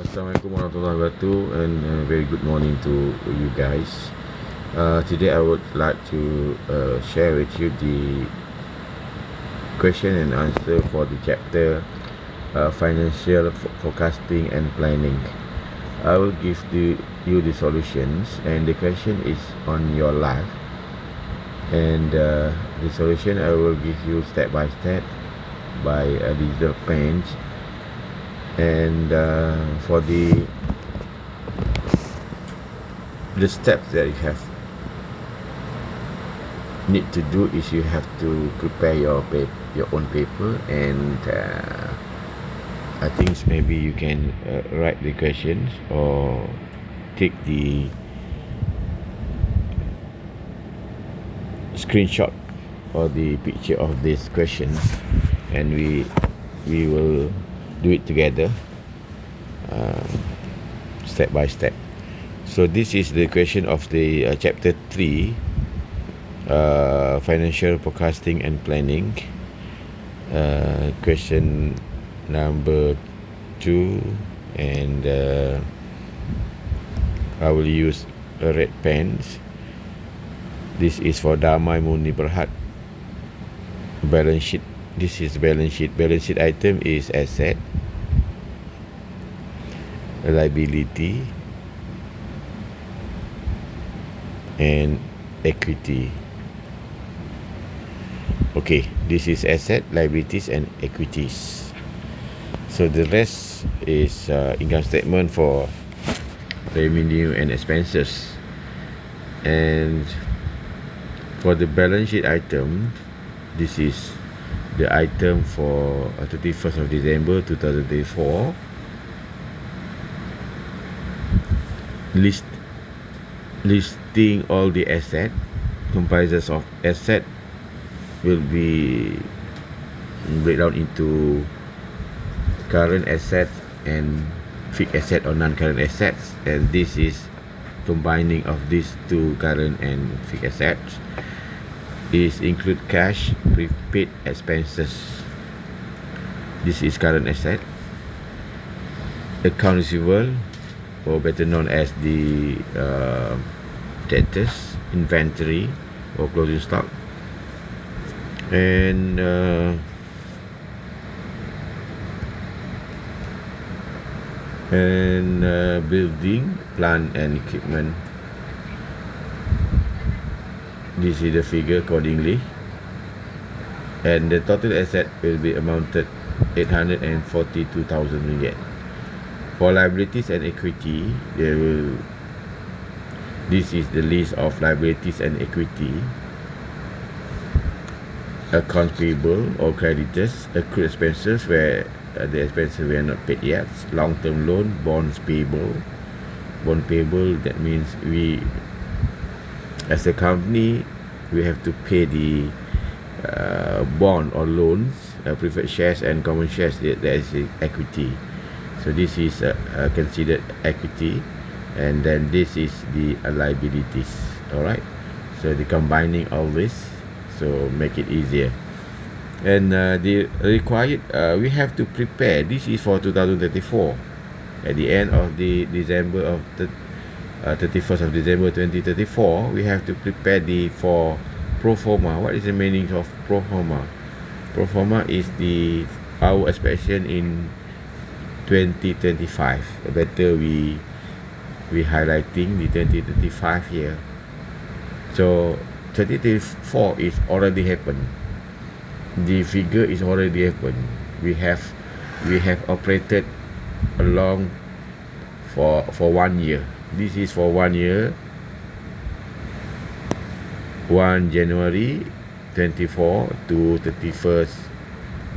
Assalamualaikum warahmatullahi wabarakatuh, and very good morning to you guys. Today I would like to share with you the question and answer for the chapter financial forecasting and planning. I will give you the solutions, and the question is on your life, and the solution I will give you step by step by a digital page. And for the steps that you need to do is you have to prepare your own paper, and I think maybe you can write the questions or take the screenshot or the picture of these questions, and we will do it together step by step. So this is the question of the chapter 3, financial forecasting and planning. Question number 2, and I will use red pens. This is for Damai Muni Berhad. Balance sheet. This is balance sheet. Balance sheet item is asset, liability, and equity. Okay, this is asset, liabilities, and equities. So the rest is income statement for revenue and expenses. And for the balance sheet item, this is the item for 31st of December 2024. Listing all the asset. Comprises of asset will be breakdown into current assets and fixed asset or non-current assets, and this is combining of these two current and fixed assets. Is include cash, prepaid expenses. This is current asset. Account receivable, or better known as the debtors, inventory or closing stock, and building, plant and equipment. This is the figure accordingly, and the total asset will be amounted 842,000 ringgit. For liabilities and equity, this is the list of liabilities and equity. Accounts payable or creditors, accrued expenses where the expenses were not paid yet, long-term loan, bonds payable. Bond payable, that means we, as a company, we have to pay the bond or loans, preferred shares and common shares. That is equity. So this is considered equity, and then this is the liabilities. All right. So the combining all this, so make it easier. And the required, we have to prepare. This is for 2034. At the end of the December of the 31st of December 2034, we have to prepare for pro forma. What is the meaning of pro forma? Pro forma is our expectation in 2025. Better we highlighting the 2025 here. So 2024 is already happened. The figure is already happened. We have operated along for 1 year. This is for 1 year, 1 January 24 to 31st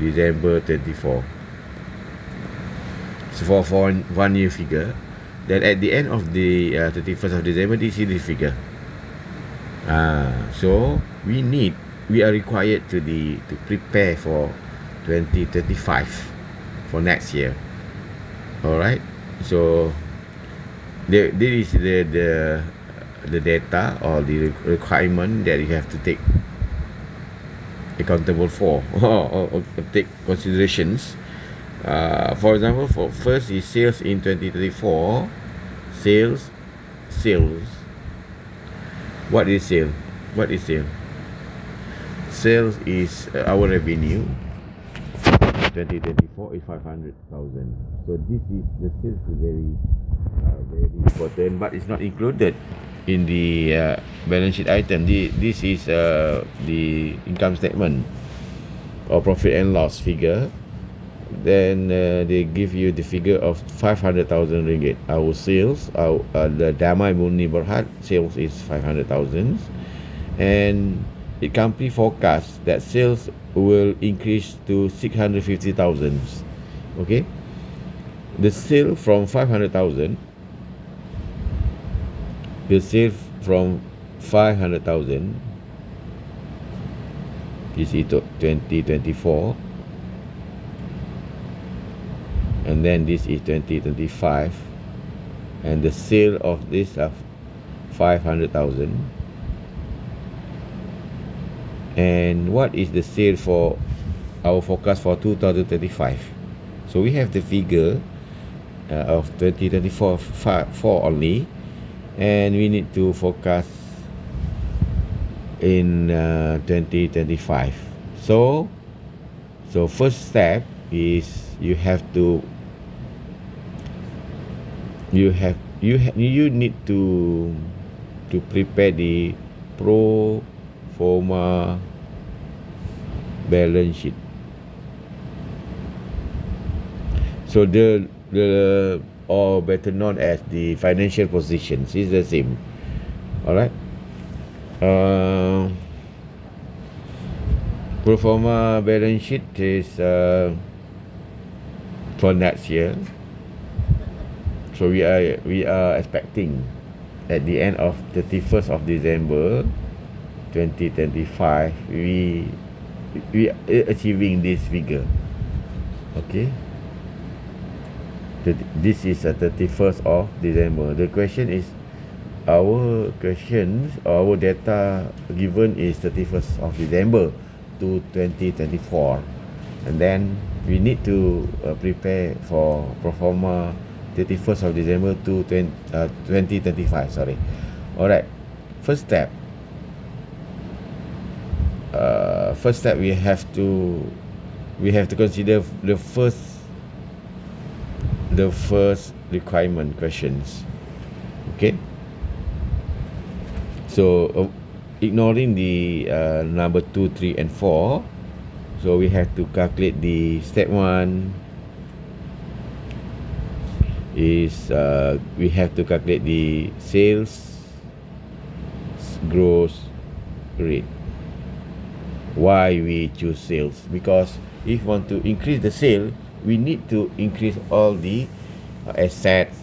December 24. So for 1 year figure. Then at the end of the 31st of December, this is the figure. So we are required to prepare for 2035 for next year. All right. So this is the data or the requirement that you have to take accountable for or take considerations For example, for first is sales in 2034. Sales. What is sale? What is sale? Sales is our revenue. 2024 is 500,000. So this is the sales is very important, but it's not included in the balance sheet item. This is the income statement or profit and loss figure. Then they give you the figure of 500,000 ringgit. Our sales, the Damai Murni Berhad sales is 500,000, and the company forecasts that sales will increase to 650,000. Okay, the sale from 500,000, the sale from 500,000 is itu 2024, and then this is 2025, and the sale of this of 500,000. And what is the sale for our forecast for 2035? So we have the figure of 2024 for only, and we need to forecast in 2025. So first step is you need to prepare the pro forma balance sheet. So the or better known as the financial positions is the same. All right. Pro forma balance sheet is for next year. So we are expecting at the end of 31st of December 2025 we achieving this figure. Okay, this is 31st of December. The question is, our data given is 31st of December to 2024, and then we need to prepare for pro forma 31st of December to 2025. Sorry. Alright, first step we have to consider the first requirement questions. Okay, so ignoring the number 2, 3 and 4, so we have to calculate the step 1 is we have to calculate the sales growth rate. Why we choose sales? Because if we want to increase the sale, we need to increase all the assets,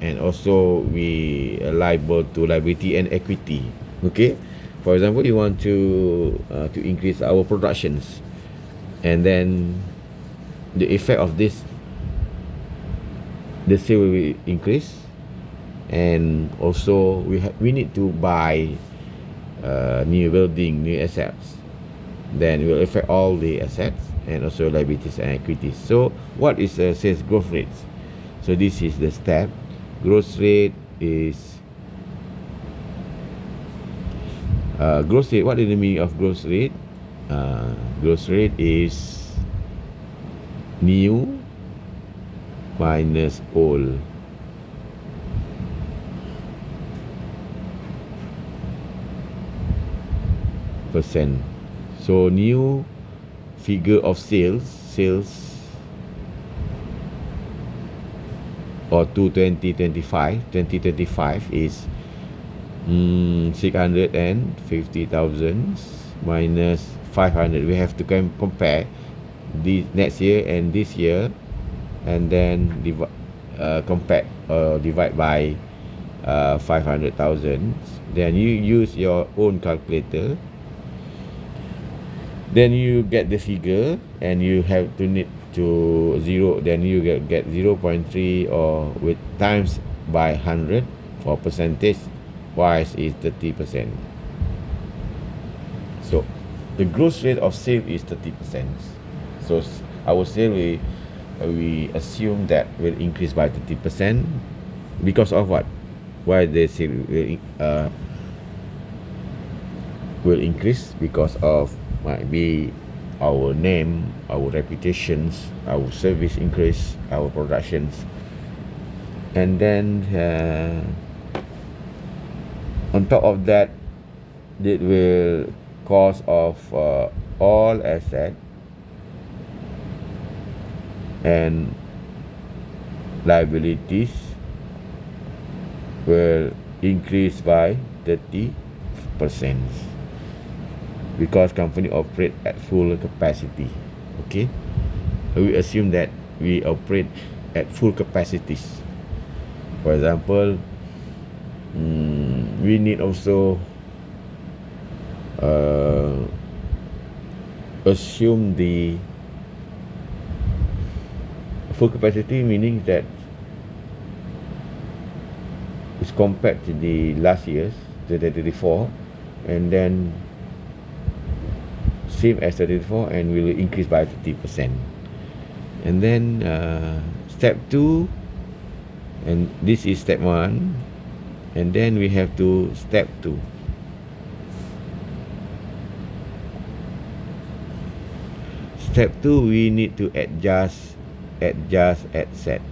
and also we are liable to liability and equity. Okay, for example, you want to increase our productions, and then the effect of this, the sale will increase, and also we need to buy new building, new assets. Then it will affect all the assets and also liabilities and equities. So what is sales growth rate? So this is the step. Growth rate is growth rate. What is the meaning of growth rate? Growth rate is new minus old. Percent. So new figure of sales or 2025 is 650,000 minus 500. We have to compare the next year and this year, and then compare or divide by 500,000. Then you use your own calculator. Then you get the figure, and you have to need to zero. Then you get 0.3 or with times by 100 for percentage wise is 30%. So the growth rate of sale is 30%. So our sale we assume that will increase by 30% because of what? Why they say will increase? Because of might be our name, our reputations, our service increase, our productions, and then on top of that, it will cause of all asset and liabilities will increase by 30% because company operate at full capacity. Okay, we assume that we operate at full capacities. For example, we need also assume the full capacity, meaning that is compared to the last year's, the 34, and then same as 34 and will increase by 50%. And then step 2, and this is step 1, and then we have to step 2. Step 2, we need to adjust asset.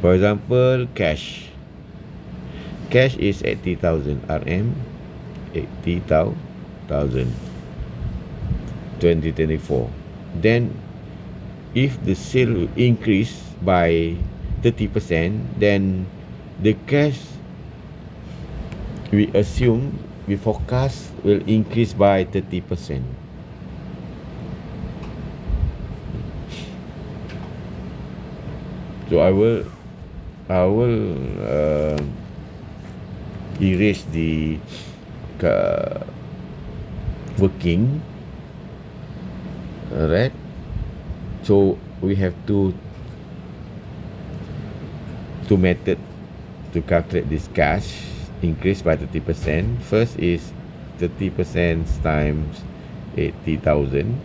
For example, cash is 80,000 RM, 80,000 2024. Then if the sale will increase by 30%, then the cash we assume, we forecast will increase by 30%. So I will erase the working. Alright, so we have two methods to calculate this cash increase by 30%. First is 30% times 80,000.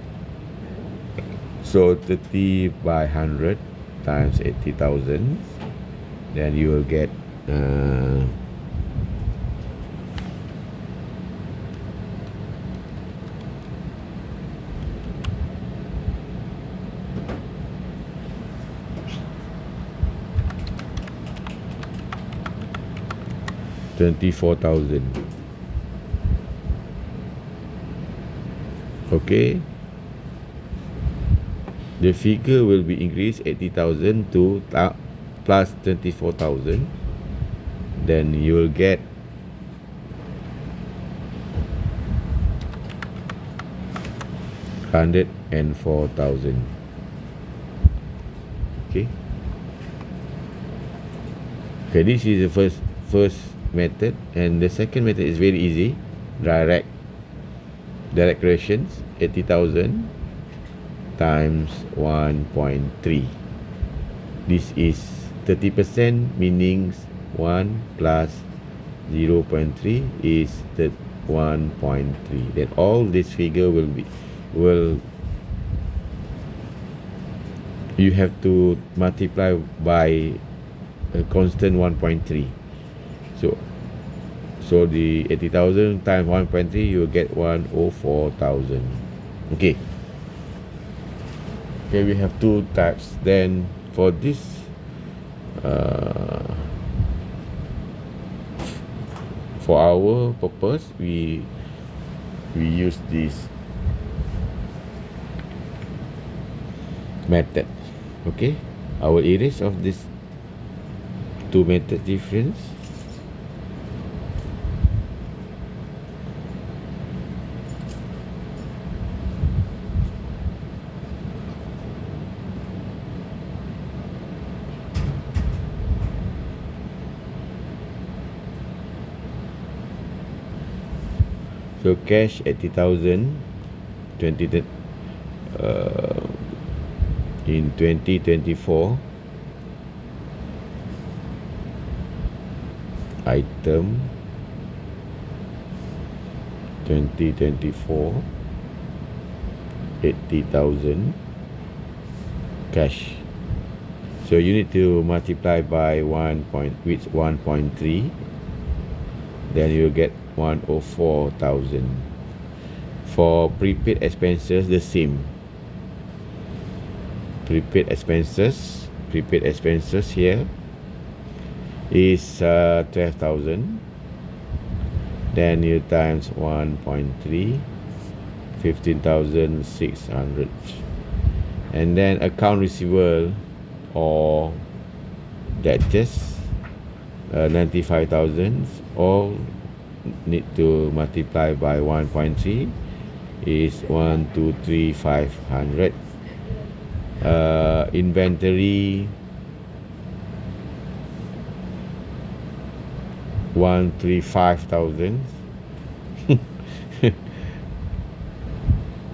So 30 by 100 times 80,000. Then you will get 24,000. Okay, the figure will be increased 80,000 to plus 24,000. Then you will get 104,000. Okay, this is the first method, and the second method is very easy. Direct corrections. 80,000 times 1.3. This is 30%, meaning 1 plus 0.3 is 1.3. Then all this figure will you have to multiply by a constant 1.3. So the 80,000 times 1.3, you will get 104,000. Okay, we have two types. Then for this for our purpose, we use this method. Okay, I will erase of this two method difference. So cash 80,000 in 2024. Item 2024 80,000 cash. So you need to multiply by 1.3, then you get 104,000. For prepaid expenses, the same. Prepaid expenses here is 12,000. Then you times 1.3, 15,600. And then account receivable or debtors, 95,000. All need to multiply by 1.3 is 123,500. Inventory 135,000.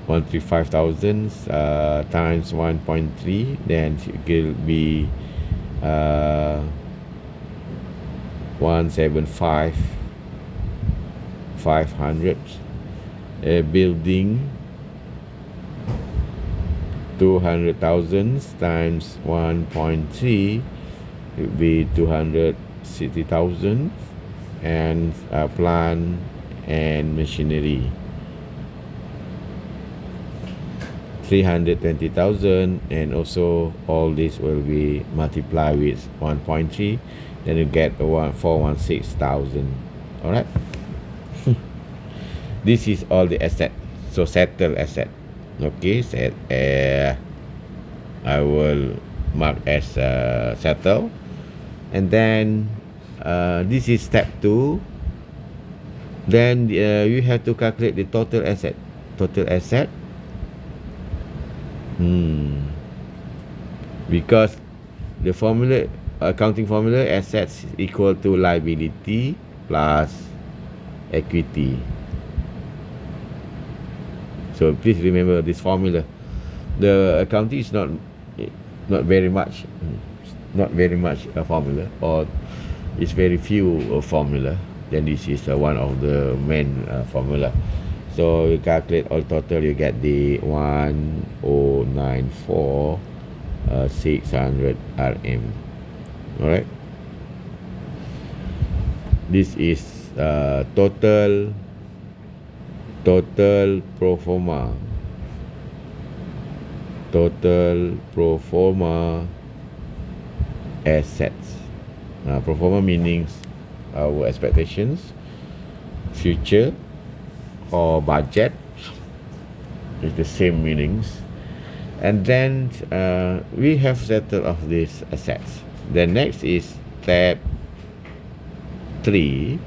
135,000 times 1.3, then it will be 175,500. Building 200,000 times 1.3 will be 260,000. And plant and machinery 320,000, and also all this will be multiplied with 1.3, then you get 416,000. all right. This is all the asset, so settle asset. Okay, I will mark as settle. And then this is step 2. Then you have to calculate the total asset. Because the formula, accounting formula, assets equal to liability plus equity. So please remember this formula. The accounting is not very much a formula, or it's very few formula. Then this is one of the main formula. So you calculate all total, you get the 1094,600 RM. All right. This is total pro forma. Total pro forma assets. Pro forma meaning our expectations, future or budget, is the same meanings. And then we have settled of these assets. The next is tab 3.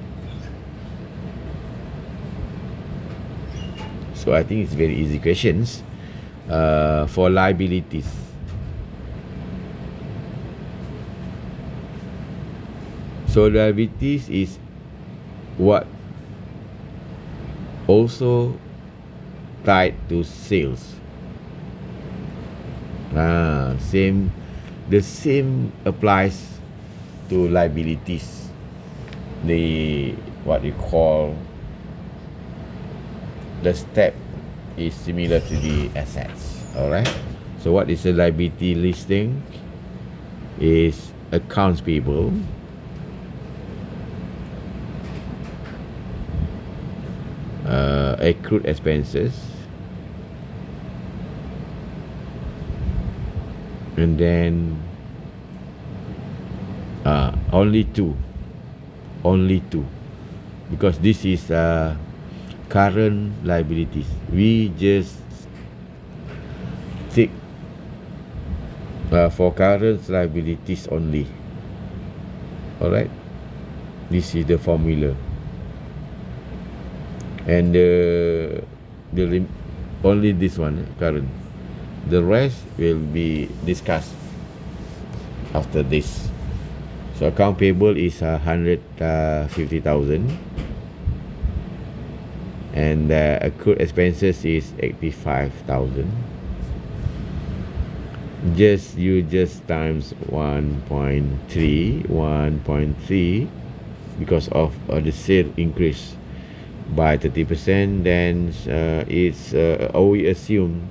So I think it's very easy questions. For liabilities, so liabilities is what also tied to sales. The same applies to liabilities. The what you call the step is similar to the assets. All right. So what is a liability listing? Is accounts payable, accrued expenses, and then only two, because this is current liabilities. We just take for current liabilities only. All right. This is the formula. And only this one current. The rest will be discussed after this. So account payable is 150,000, and accrued expenses is 85,000. You just times 1.3 because of the sale increase by 30%. Then it's we assume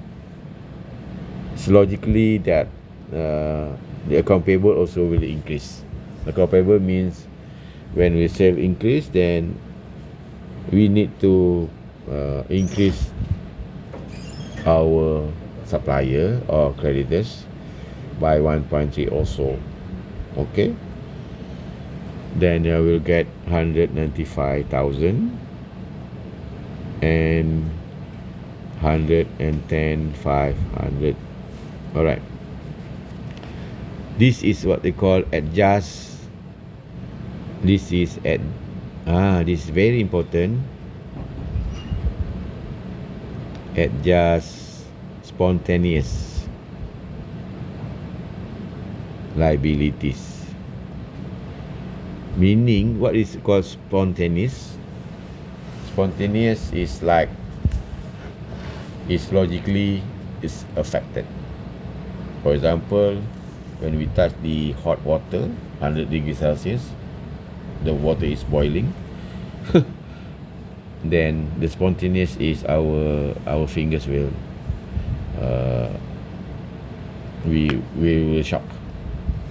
So logically that the account payable also will increase. Account payable means when we sell increase, then we need to increase our supplier or creditors by 1.3 also. Okay, then I will get 195,000 and 110,500. All right, this is what they call adjust. This is this is very important. Adjust spontaneous liabilities. Meaning, what is called spontaneous? Spontaneous is like is logically is affected. For example, when we touch the hot water, 100 degrees Celsius, the water is boiling. Then the spontaneous is our fingers will we will shock.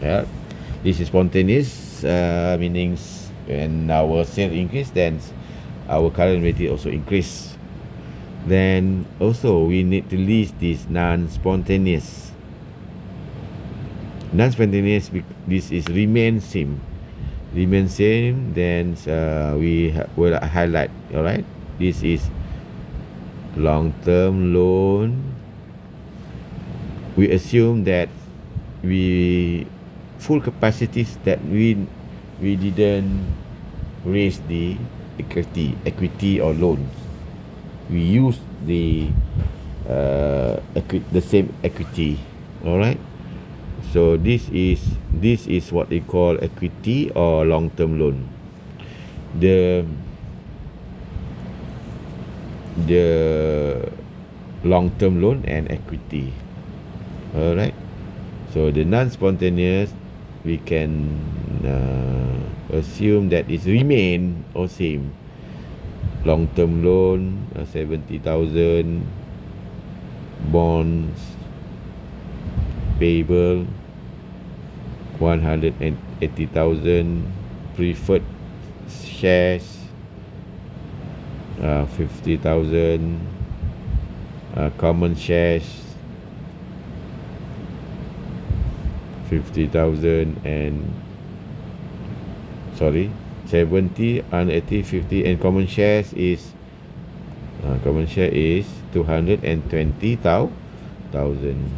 Yeah, this is spontaneous, meanings when our sale increase, then our current rate also increase. Then also we need to list this non-spontaneous. Non-spontaneous, this is remain same. Then we will highlight. All right, this is long-term loan. We assume that we full capacities, that we didn't raise the equity or loans. We use the same equity. All right. So this is what they call equity or long-term loan. The long-term loan and equity. All right. So the non-spontaneous, we can assume that it remain or same. Long-term loan 70,000, bonds payable 180,000, preferred shares 50,000, common shares 50,000, and 70, 180, 50, and common share is 220,000.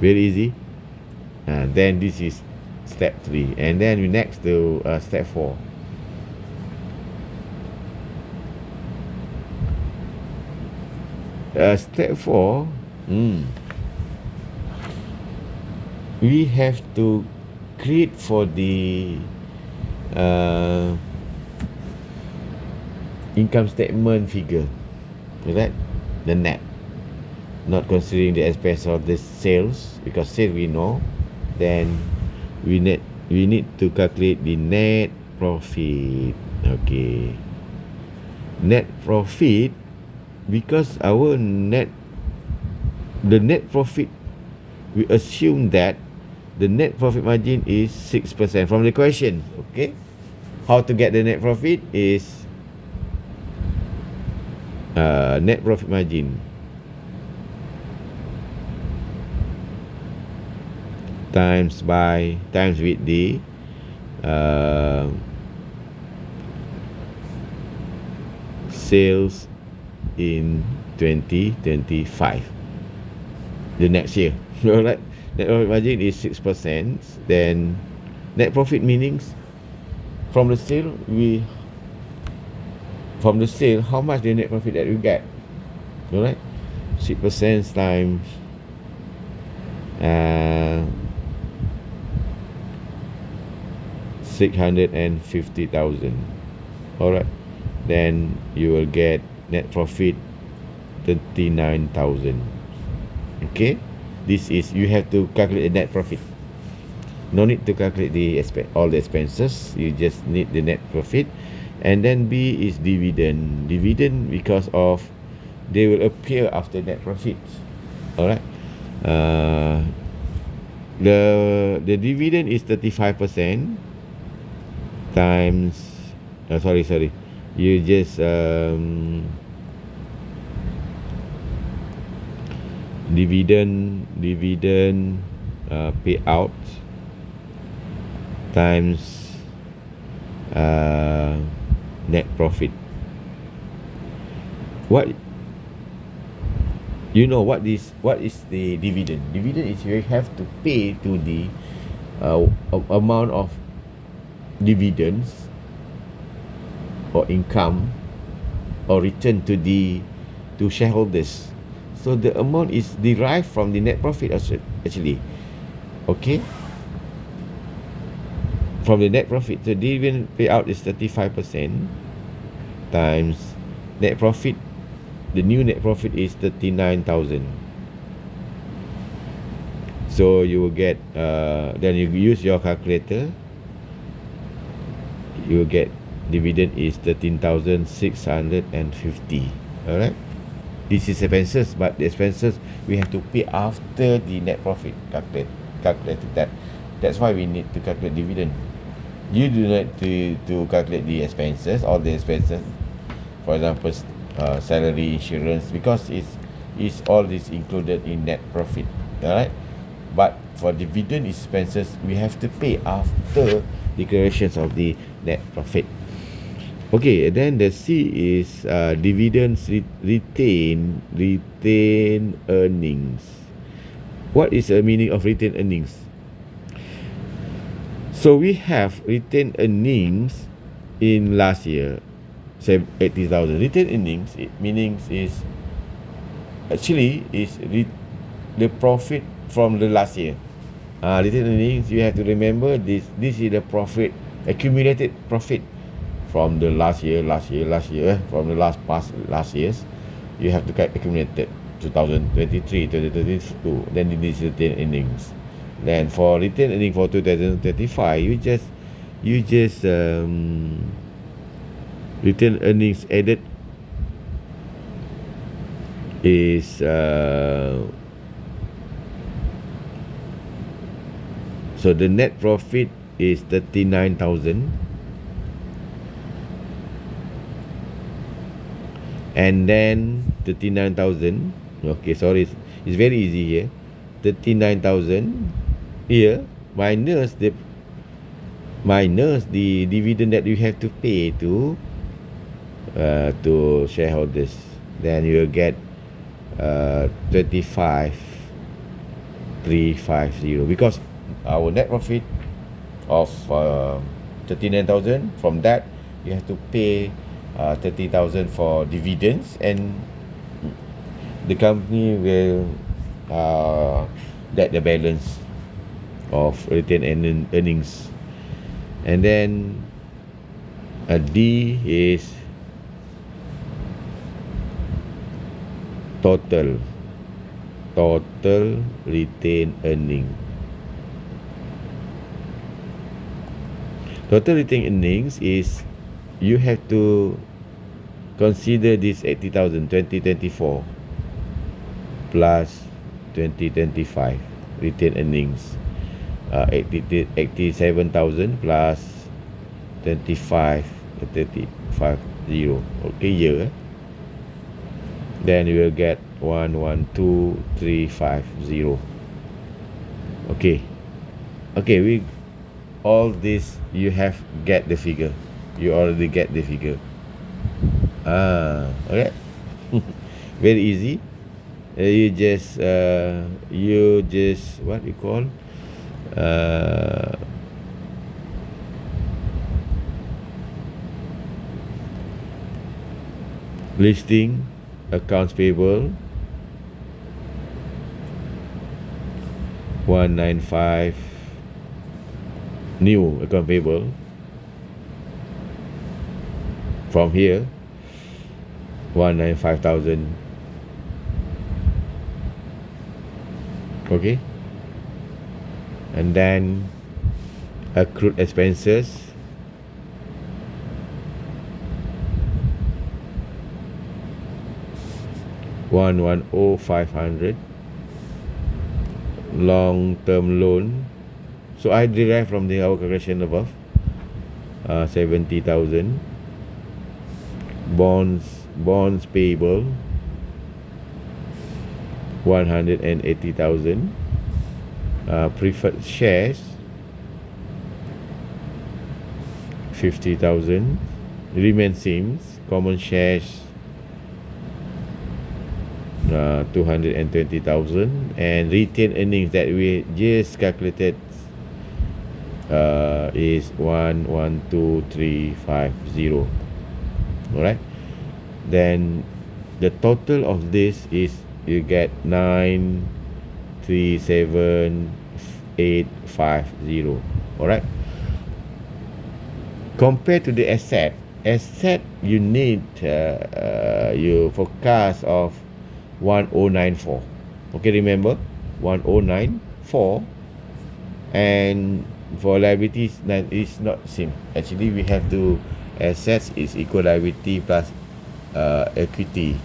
Very easy. Then this is step 3, and then we next to step 4. Step 4, we have to create for the income statement figure, right? The net, not considering the expense of the sales, because sale we know. Then we need to calculate the net profit. Okay, net profit, because the net profit, we assume that the net profit margin is 6% from the question. Okay, how to get the net profit is net profit margin times with the sales in 2025, the next year. Alright, net profit margin is 6%. Then net profit meanings from the sale, how much the net profit that we get. Alright, 6% times 650,000. Alright, then you will get net profit 39,000. Okay, this is, you have to calculate the net profit. No need to calculate all the expenses. You just need the net profit, And then B is dividend. Dividend because of they will appear after net profits. All right. The dividend is 35% times. Sorry. You just dividend payout times net profit. What is the dividend? Dividend is you have to pay to the amount of dividends or income or return to shareholders. So the amount is derived from the net profit actually. Okay. From the net profit, the dividend payout is 35% times net profit. The new net profit is 39,000. So you will get then you use your calculator. You will get dividend is 13,650. All right. This is expenses, but the expenses we have to pay after the net profit calculated that. That's why we need to calculate dividend. You do not to calculate the expenses, all the expenses. For example, salary, insurance, because it's all this included in net profit. All right. But for dividend expenses, we have to pay after declarations of the net profit. Okay, then the C is dividends retain earnings. What is the meaning of retained earnings? So we have retained earnings in last year, say 80,000. Retained earnings meanings is actually the profit from the last year. Retained earnings, you have to remember this is the profit, accumulated profit from the last year, from the last years. You have to accumulate it 2023, 2022. Then this is retained earnings. Then for retained earnings for 2035, you just retained earnings added is so the net profit is 39,000. And then 39,000. Okay, sorry, it's very easy here. 39,000 here minus the dividend that you have to pay to shareholders. Then you will get 25,350 because our net profit of 39,000. From that you have to pay 30,000 for dividends, and the company will get the balance of retained earnings. And then D is total retained earning. Total retained earnings is you have to consider this 80,000 2024 plus 2025 retained earnings, 87,000 plus 35,000. Okay, year. Then you will get 112,350. Okay, we all this you have get the figure. You already get the figure. Okay. Very easy. You just what you call listing accounts payable 195 new account payable. From here 195,000. Okay, and then accrued expenses 110,500. Long-term loan. So I derive from our calculation above. 70,000. Bonds payable 180,000. Preferred shares 50,000. Remain same. Common shares 220,000, and retained earnings that we just calculated is 112,350. Alright, then the total of this is you get 937,850. Alright, compared to the asset you need you forecast of 1094. Okay, remember 1094, and for liabilities that is not same. Actually we have to assets is equal liability plus equity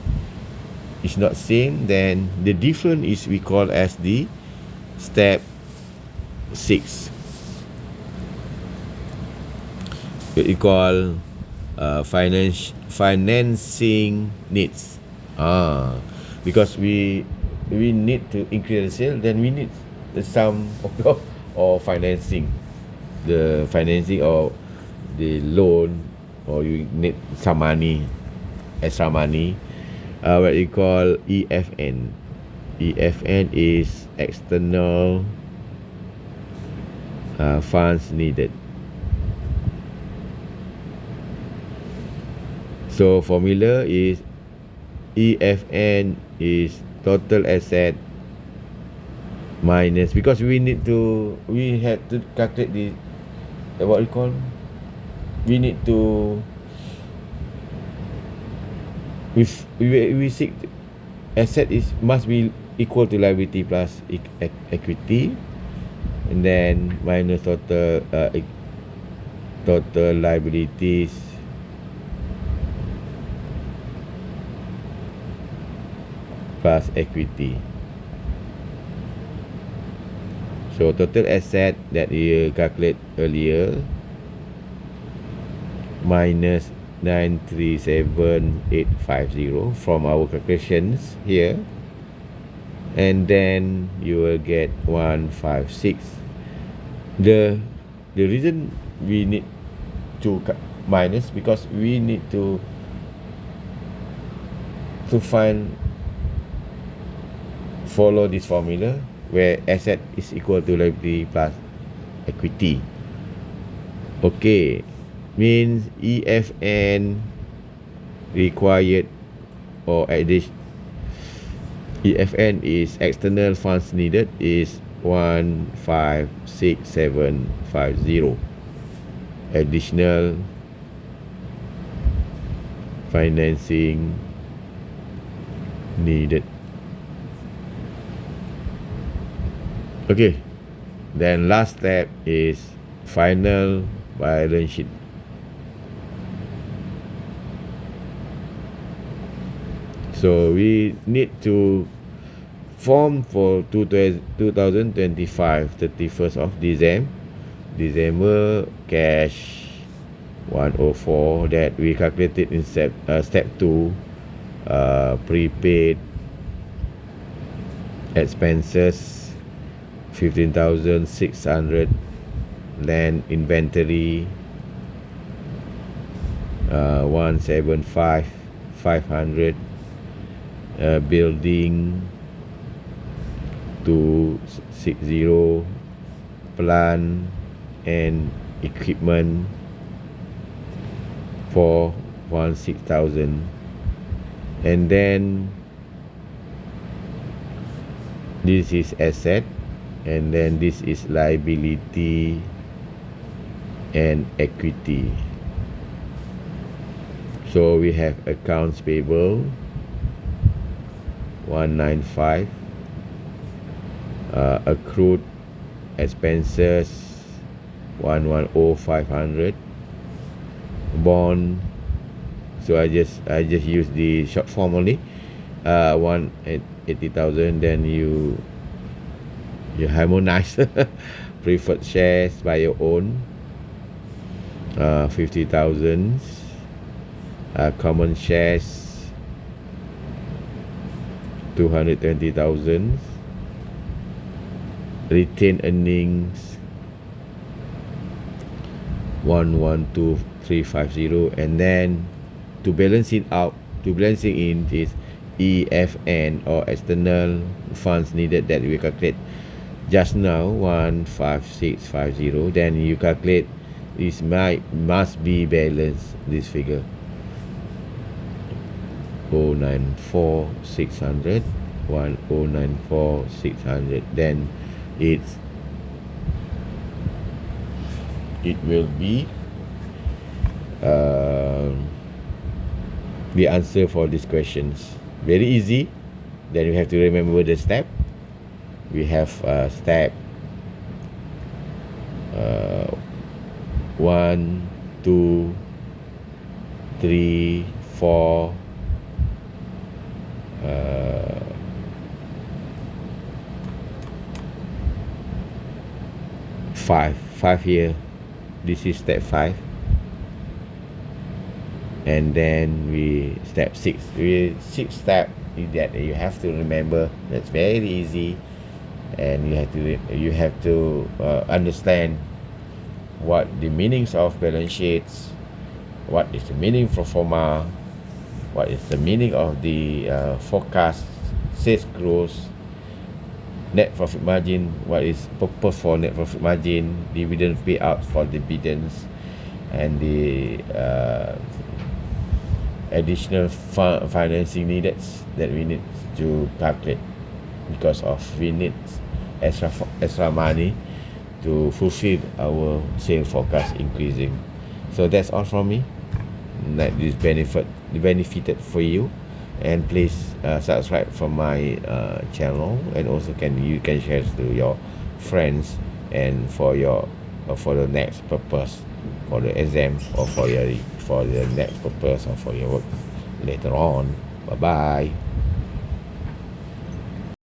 is not same. Then the difference is we call as the step 6. We call financing needs. Because we need to increase the sale, then we need the sum of or financing, the financing or the loan, or you need some money, extra money, what you call EFN. EFN is external funds needed. So formula is EFN is total asset minus, because we had to calculate the what we call, we need to we seek asset is must be equal to liability plus equity, and then minus total liabilities plus equity. So total asset that you calculate earlier minus 937,850 from our calculations here, and then you will get 156. The reason we need to minus, because we need to follow this formula where asset is equal to liability plus equity. Okay, means EFN required or addition. EFN is external funds needed is 156,750. Additional financing needed. Okay, then last step is final balance sheet. So we need to form for 2025 31st of December cash 104 that we calculated in step 2, prepaid expenses 15,600, land inventory 175,500, building 260, plant and equipment for 16,000, and then this is asset, and then this is liability and equity. So we have accounts payable 195, accrued expenses 110,500, bond, so I just use the short form only, 180,000, then you harmonize preferred shares by your own 50,000, common shares 220,000, retained earnings 112350, and then to balance it out, to balancing in is EFN or external funds needed that we calculate just now 15650. Then you calculate this must be balanced, this figure 094600, 1094600, then it will be the answer for these questions. Very easy. Then you have to remember the step. We have step 1, 2, 3, 4, 5 here. This is step 5, and then we step 6. Six step that you have to remember. That's very easy, and you have to understand what the meanings of balance sheets, what is the meaning for forma, what is the meaning of the forecast, sales growth, net profit margin, what is purpose for net profit margin, dividend payout for dividends, and the additional financing needed that we need to calculate, because of we need extra money to fulfill our sales forecast increasing. So that's all from me. That is benefited for you, and please subscribe from my channel, and also you can share to your friends, and for the next purpose, for the exam, or for the next purpose, or for your work later on. Bye bye.